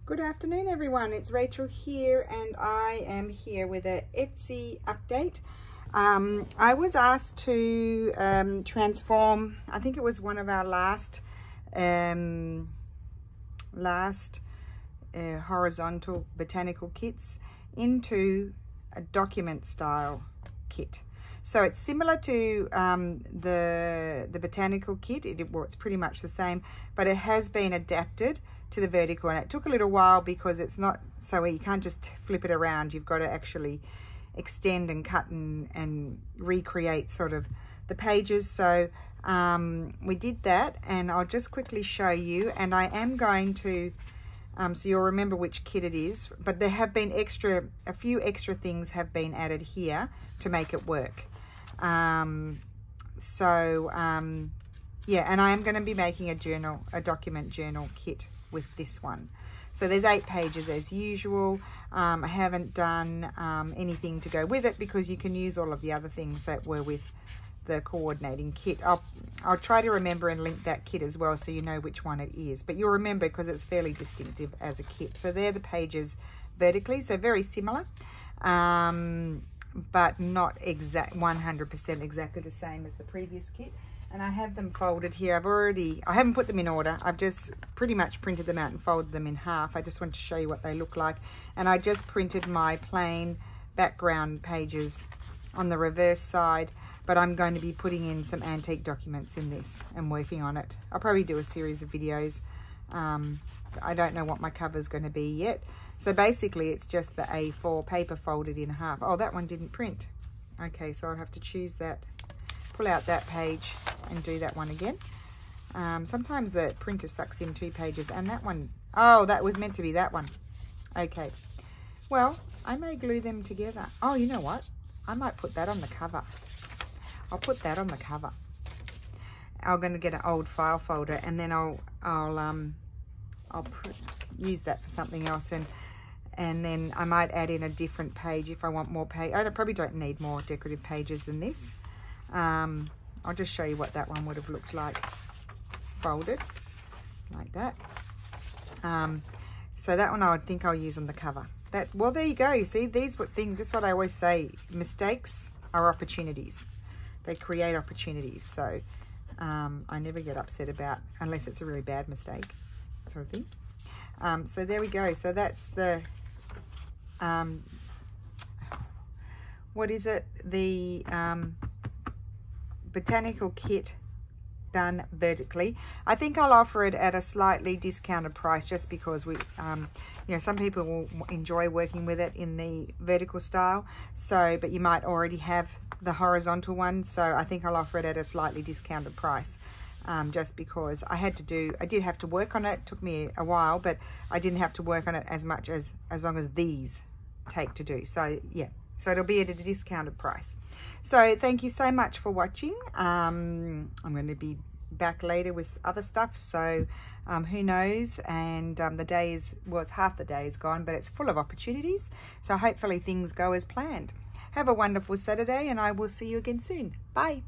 Good afternoon everyone, it's Rachel here and I am here with an Etsy update. I was asked to transform, I think it was one of our last horizontal botanical kits into a document style kit. So it's similar to the botanical kit. It's pretty much the same, but it has been adapted to the vertical, and it took a little while because it's not so you can't just flip it around. You've got to actually extend and cut and recreate sort of the pages. So we did that, and I'll just quickly show you, and I am going to so you'll remember which kit it is, but there have been a few extra things have been added here to make it work. Yeah, and I am going to be making a document journal kit with this one. So there's 8 pages as usual. I haven't done anything to go with it because you can use all of the other things that were with the coordinating kit. I'll try to remember and link that kit as well so you know which one it is, but you'll remember because it's fairly distinctive as a kit. So they're the pages vertically, so very similar, but not 100% exactly the same as the previous kit. And I have them folded here. I haven't put them in order. I've just pretty much printed them out and folded them in half. I just want to show you what they look like. And I just printed my plain background pages on the reverse side, but I'm going to be putting in some antique documents in this and working on it. I'll probably do a series of videos. I don't know what my cover's going to be yet. So basically it's just the A4 paper folded in half. Oh, that one didn't print. Okay, so I'll have to choose that. Pull out that page and do that one again. Sometimes the printer sucks in 2 pages, and that one, oh, that was meant to be that one. Okay, well, I may glue them together. Oh, you know what? I might put that on the cover. I'll put that on the cover. I'm going to get an old file folder, and then I'll use that for something else, and then I might add in a different page if I want more page. I probably don't need more decorative pages than this. I'll just show you what that one would have looked like folded like that. So that one I think I'll use on the cover. Well, there you go. You see, this is what I always say, mistakes are opportunities. They create opportunities. So I never get upset about, unless it's a really bad mistake sort of thing. So there we go. So that's the what is it, the botanical kit done vertically. I think I'll offer it at a slightly discounted price just because we you know, some people will enjoy working with it in the vertical style, so but you might already have the horizontal one, so I think I'll offer it at a slightly discounted price, just because I did have to work on it. It took me a while, but I didn't have to work on it as much as long as these take to do. So yeah, so it'll be at a discounted price. So thank you so much for watching. I'm going to be back later with other stuff, so who knows, and the day is, well, it's half the day is gone, but it's full of opportunities, so hopefully things go as planned. Have a wonderful Saturday, and I will see you again soon. Bye.